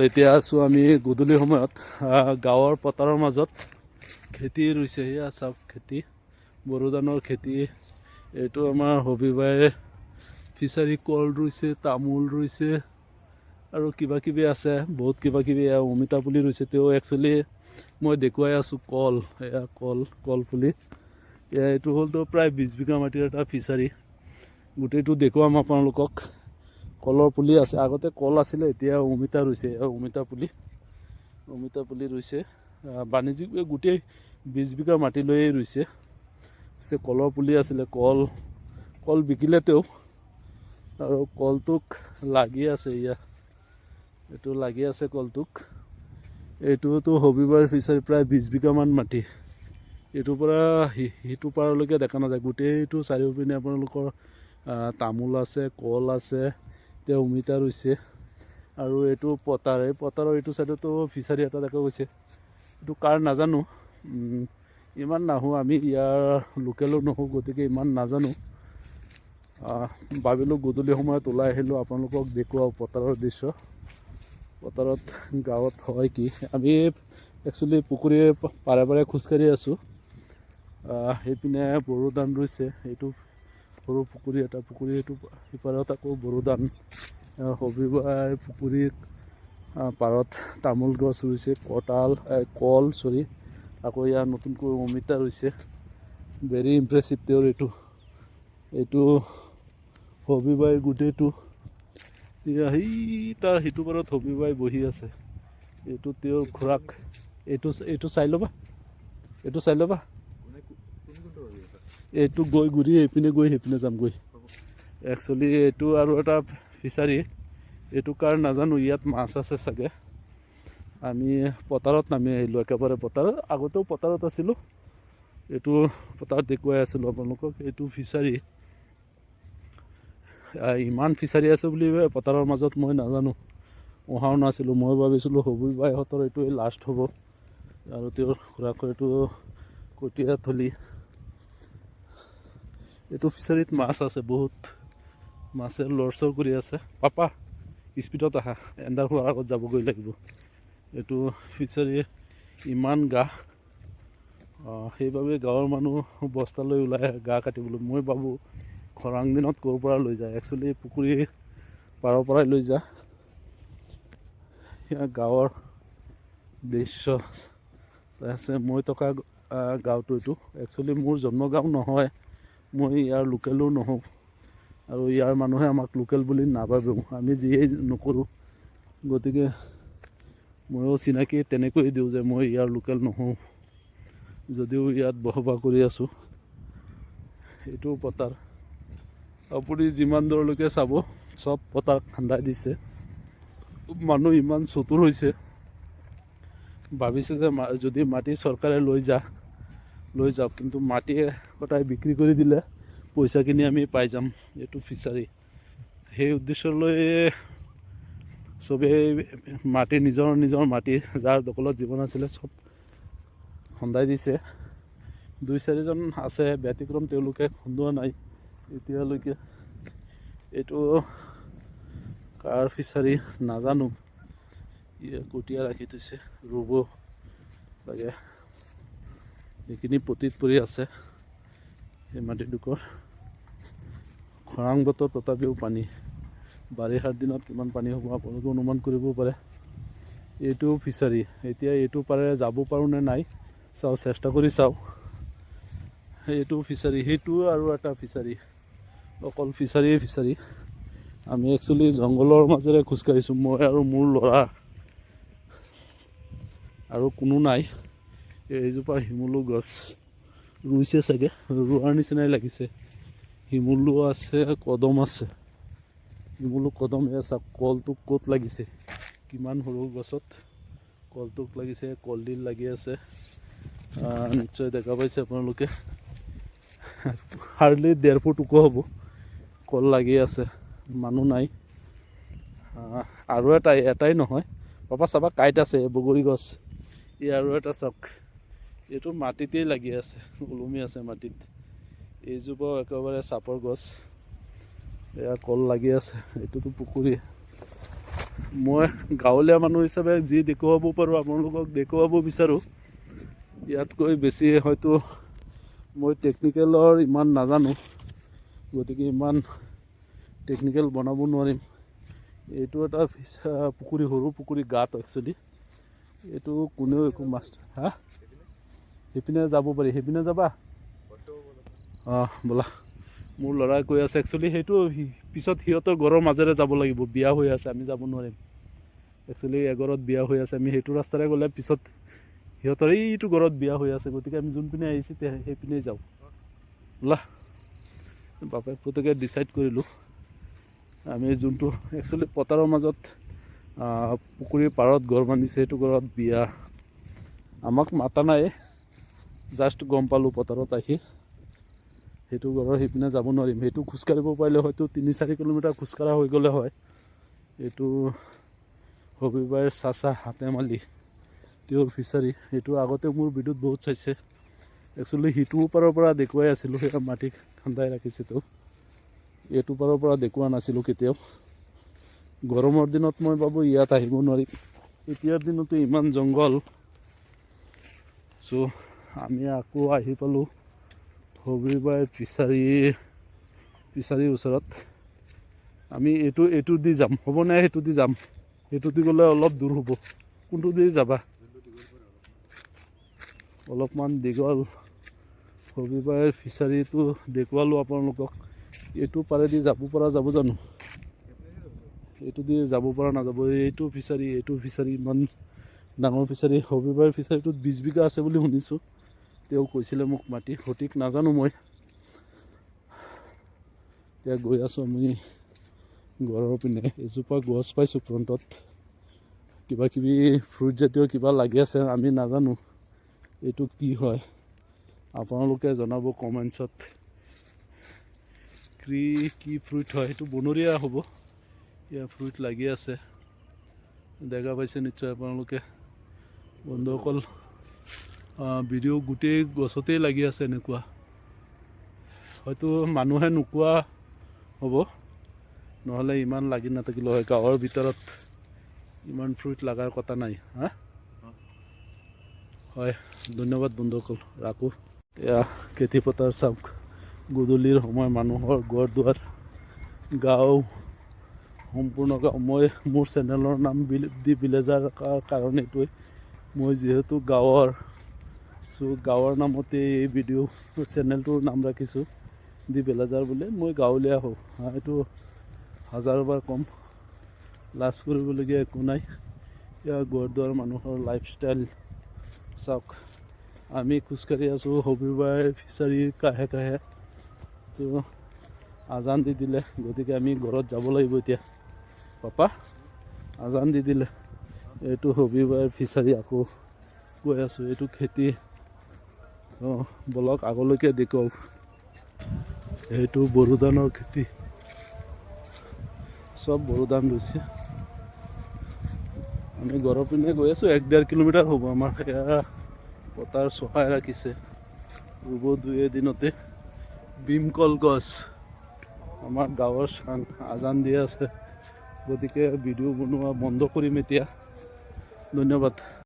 এতিয়া আছোঁ আমি গধূলি সময়ত গাঁৱৰ পথাৰৰ মাজত খেতি ৰুইছে। সেয়া চাওক খেতি, বড়ো ধানৰ খেতি। এইটো আমাৰ হবিবাই ফিচাৰী, কল ৰুইছে, তামোল ৰুইছে আৰু কিবা কিবি আছে, বহুত কিবা কিবি। অমিতা পুলি ৰুইছে। তেওঁ একচুৱেলি মই দেখুৱাই আছোঁ কল, এয়া কল পুলি। এইটো হ'লতো প্ৰায় 20 বিঘা মাটিৰ এটা ফিচাৰী। গোটেইটো দেখুৱাম আপোনালোকক। কলৰ পুলি আছে, আগতে কল আছিলে, এতিয়া অমিতা ৰুইছে। অমিতা পুলি ৰুইছে। বাণিজ্যিক গোটেই 20 বিঘা মাটি লৈয়ে ৰুইছে। পিছে কলৰ পুলি আছিলে, কল বিকিলে তেওঁ। আৰু কলটোক লাগি আছে, এইটো লাগি আছে কলটোক। এইটোতো হবিবাৰ ফিচাৰী, প্ৰায় 20 বিঘামান মাটি। এইটোৰ পৰা সিটো পাৰলৈকে দেখা নাযায়। গোটেইটো চাৰিওপিনে আপোনালোকৰ তামোল আছে, কল আছে, তেওঁ অমিতা ৰুইছে। আৰু এইটো পথাৰ, এই পথাৰৰ এইটো চাইডতো ফিচাৰী এটা দেখা গৈছে। এইটো কাৰ নাজানো, ইমান নাহোঁ আমি, ইয়াৰ লোকেলো নহওঁ, গতিকে ইমান নাজানো। ভাবিলোঁ গধূলি সময়ত ওলাই আহিলোঁ, আপোনালোকক দেখুৱাওঁ পথাৰৰ দৃশ্য। পথাৰত গাঁৱত হয় কি, আমি একচুৱেলি পুখুৰীৰ পাৰে পাৰে খোজকাঢ়ি আছোঁ। সেইপিনে বড়ো ধান ৰুইছে। এইটো সৰু পুখুৰী এটা, সেইটো সিপাৰত আকৌ বড়ো ধান। হবিবাই পুখুৰীৰ পাৰত তামোল গছ ৰুইছে, কল আকৌ ইয়াৰ নতুনকৈ অমিতা ৰুইছে। ভেৰি ইমপ্ৰেছিভ তেওঁৰ এইটো হবিবাই গোটেইটো। তাৰ সিটো পাৰত হবিবাই বহি আছে। এইটো তেওঁৰ খুৰাক। এইটো চাই ল'বা। এইটো গৈ ঘূৰি এইপিনে গৈ সেইপিনে যামগৈ। একচুৱেলি এইটো আৰু এটা ফিচাৰী, এইটো কাৰ নাজানো। ইয়াত মাছ আছে চাগে। আমি পথাৰত নামি আহিলোঁ, একেবাৰে পথাৰত। আগতেও পথাৰত আছিলোঁ, এইটো পথাৰত দেখুৱাই আছিলোঁ আপোনালোকক। এইটো ফিচাৰী, ইমান ফিচাৰী আছে বুলি পথাৰৰ মাজত মই নাজানো, অহাও নাছিলোঁ। মই ভাবিছিলোঁ হবিবাইহঁতৰ এইটোৱে লাষ্ট হ'ব। আৰু তেওঁৰ খুৰাকৰ এইটো কঠীয়াথলী। এইটো ফিচাৰীত মাছ আছে বহুত, মাছে লৰচৰ কৰি আছে। পাপা স্পীডত আহা, এন্ধাৰ হোৱাৰ আগত যাবগৈ লাগিব। এইটো ফিচাৰীৰ ইমান সেইবাবে গাঁৱৰ মানুহ বস্তা লৈ ওলাই আহে গা কাটিবলৈ। মই ভাবোঁ খৰাং দিনত ক'ৰ পৰা লৈ যায়, একচুৱেলি পুখুৰী পাৰৰ পৰাই লৈ যায়। গাঁৱৰ দৃশ্য চাই আছে। মই থকা গাঁৱটো এইটো। একচুৱেলি মোৰ জন্ম গাঁও নহয়, মই ইয়াৰ লোকেলো নহওঁ। আৰু ইয়াৰ মানুহে আমাক লোকেল বুলি নাভাবেও, আমি যিয়েই নকৰোঁ। গতিকে ময়ো চিনাকি তেনেকৈ দিওঁ যে মই ইয়াৰ লোকেল নহওঁ, যদিও ইয়াত বসবাস কৰি আছোঁ। এইটো পথাৰ, আপুনি যিমান দূৰলৈকে চাব চব পথাৰ খান্দাই দিছে। মানুহ ইমান চতুৰ হৈছে, ভাবিছে যে যদি মাটি চৰকাৰে লৈ যাওক, কিন্তু মাটি কটাই বিক্ৰী কৰি দিলে পইচাখিনি আমি পাই যাম। এইটো ফিচাৰী, সেই উদ্দেশ্য লৈ চবেই নিজৰ মাটি, যাৰ দখলত জীৱন আছিলে, চব খন্দাই দিছে। 2-4জন আছে ব্যতিক্ৰম, তেওঁলোকে খন্দোৱা নাই এতিয়ালৈকে। এইটো কাৰ ফিচাৰী নাজানো। কঠীয়া ৰাখি থৈছে, ৰুব চাগে। সেইখিনি পতিত পৰি আছে সেই মাটিডোখৰ। খৰাং বতৰ, তথাপিও পানী। বাৰিষাৰ দিনত কিমান পানী হ'ব আপোনালোকে অনুমান কৰিব পাৰে। এইটো ফিচাৰী, এতিয়া এইটো পাৰে যাব পাৰোঁ নে নাই চেষ্টা কৰি চাওঁ। এইটো ফিচাৰী, সেইটো আৰু এটা ফিচাৰী, অকল ফিচাৰী। আমি একচুৱেলি জংঘলৰ মাজেৰে খোজকাঢ়িছোঁ, মই আৰু মোৰ ল'ৰা, আৰু কোনো নাই। এইজোপা শিমলু গছ ৰুইছে চাগে, ৰোৱাৰ নিচিনাই লাগিছে। শিমলু আছে, কদম আছে, কদম। এয়া চাওক কলটোক ক'ত লাগিছে, কিমান সৰু গছত কলটোক লাগিছে। কলডিল লাগি আছে, নিশ্চয় দেখা পাইছে আপোনালোকে। হাৰ্ডলি 1.5 ফুট ওখ হ'ব, কল লাগি আছে, মানুহ নাই। আৰু এটাই নহয়, পাপা চাবা কাঁইট আছে, বগৰী গছ। আৰু এটা চাওক, এইটো মাটিতেই লাগি আছে, ওলমি আছে মাটিত। এইজোপাও একেবাৰে চাপৰ গছ, এয়া কল লাগি আছে। এইটোতো পুখুৰী, মই গাঁৱলীয়া মানুহ হিচাপে যি দেখুৱাব পাৰোঁ আপোনালোকক দেখুৱাব বিচাৰোঁ। ইয়াতকৈ বেছি হয়তো মই টেকনিকেলৰ ইমান নাজানো, গতিকে ইমান টেকনিকেল বনাব নোৱাৰিম। এইটো এটা পুখুৰী, সৰু পুখুৰী গাঁত একচুৱেলি। এইটো কোনেও একো মাছ সেইপিনে যাব পাৰি, সেইপিনে যাবা? ব'লা। মোৰ ল'ৰাই কৈ আছে একচুৱেলি সেইটো পিছত সিহঁতৰ ঘৰৰ মাজেৰে যাব লাগিব, বিয়া হৈ আছে, আমি যাব নোৱাৰিম। একচুৱেলি এঘৰত বিয়া হৈ আছে, আমি সেইটো ৰাস্তাৰে গ'লে পিছত সিহঁতৰ এইটো ঘৰত বিয়া হৈ আছে, গতিকে আমি যোনপিনে আহিছোঁ সেইপিনেই যাওঁ। ব'লা। বাপেক পুতেকে ডিচাইড কৰিলোঁ আমি যোনটো একচুৱেলি পথাৰৰ মাজত পুখুৰীৰ পাৰত ঘৰ বান্ধিছে, সেইটো ঘৰত বিয়া। আমাক মাতা নাই, জাষ্ট গম পালোঁ পথাৰত আহি। সেইটো ঘৰৰ সেইপিনে যাব নোৱাৰিম। সেইটো খোজকাঢ়িব পাৰিলে হয়তো 3-4 কিলোমিটাৰ খোজকঢ়া হৈ গ'লে হয়। এইটো হবিবাইৰ চাচা হাতেমালি তেওঁৰ ফিচাৰী। সেইটো আগতে মোৰ ভিডিঅ'ত বহুত চাইছে। একচুৱেলি সিটোৰ পাৰৰ পৰা দেখুৱাই আছিলোঁ, সেয়া মাটি খান্দাই ৰাখিছে তেওঁ। এইটো পাৰৰ পৰা দেখুওৱা নাছিলোঁ কেতিয়াও। গৰমৰ দিনত মই ভাবোঁ ইয়াত আহিব নোৱাৰিম, এতিয়াৰ দিনতো ইমান জংঘল। চ' আমি আকৌ আহি পালোঁ হবিবাই ফিচাৰীৰ ওচৰত। আমি এইটো দি যাম, হ'বনে? সেইটো দি যাম। সেইটো দি গ'লে অলপ দূৰ হ'ব। কোনটো দি যাবা? অলপমান দীঘল। হবিবাইৰ ফিচাৰীটো দেখুৱালোঁ আপোনালোকক। এইটো পাৰেদি যাব পৰা যাব জানো? এইটো দি যাব পৰা নাযাব। এইটো ফিচাৰী ইমান ডাঙৰ ফিচাৰী। হবিবাইৰ ফিচাৰীটোত 20 বিঘা আছে বুলি শুনিছোঁ। তেওঁ কৈছিলে মোক মাটি, সঠিক নাজানো মই। এতিয়া গৈ আছোঁ আমি ঘৰৰ পিনে। এজোপা গছ পাইছোঁ ফ্ৰণ্টত, কিবা কিবি ফ্ৰুট জাতীয় কিবা লাগি আছে, আমি নাজানো এইটো কি হয়। আপোনালোকে জনাব কমেণ্টছত কি ফ্ৰুইট হয়। সেইটো বনৰীয়া হ'ব। ইয়াৰ ফ্ৰুইট লাগি আছে, দেখা পাইছে নিশ্চয় আপোনালোকে। বন্ধুসকল, ভিডিঅ' গোটেই গছতেই লাগি আছে এনেকুৱা। হয়তো মানুহে নোকোৱা হ'ব, নহ'লে ইমান লাগি নাথাকিলে হয়। গাঁৱৰ ভিতৰত ইমান ফ্ৰুইট লগাৰ কথা নাই। হয়, ধন্যবাদ বন্ধুসকল, ৰাখোঁ। এয়া খেতি পথাৰ চাওক, গধূলিৰ সময়, মানুহৰ ঘৰ দুৱাৰ, গাঁও, সম্পূৰ্ণ গাঁও। মই মোৰ চেনেলৰ নাম দি ভিলেজাৰ কাৰণ এইটোৱে, মই যিহেতু গাঁৱৰ, চ' গাঁৱৰ নামতে এই ভিডিঅ' চেনেলটোৰ নাম ৰাখিছোঁ দি ভিলেজাৰ বুলি। মই গাঁৱলীয়া হওঁ, এইটো 1000বাৰ কম, লাজ কৰিবলগীয়া একো নাই। ইয়াৰ ঘৰ দুৱাৰ, মানুহৰ লাইফষ্টাইল চাওক। আমি খোজকাঢ়ি আছোঁ হবিবাই ফিচাৰীৰ কাষে কাষে। তো আজান দি দিলে, গতিকে আমি ঘৰত যাব লাগিব এতিয়া। পাপা, আজান দি দিলে। এইটো হবিবাই ফিচাৰী, আকৌ গৈ আছোঁ। এইটো খেতি, বলক আগলৈকে দেখুৱাওক। এইটো বড়ো ধানৰ খেতি, চব বড়ো ধান ৰুইছে। আমি ঘৰৰ পিনে গৈ আছোঁ, 1-1.5 কিলোমিটাৰ হ'ব আমাৰ। সেয়া পথাৰ চহাই ৰাখিছে, ৰুব 2 এদিনতে। ভীমকল গছ, আমাৰ গাঁৱৰ চান, আজান দি আছে, গতিকে ভিডিঅ' বনোৱা বন্ধ কৰিম এতিয়া। ধন্যবাদ।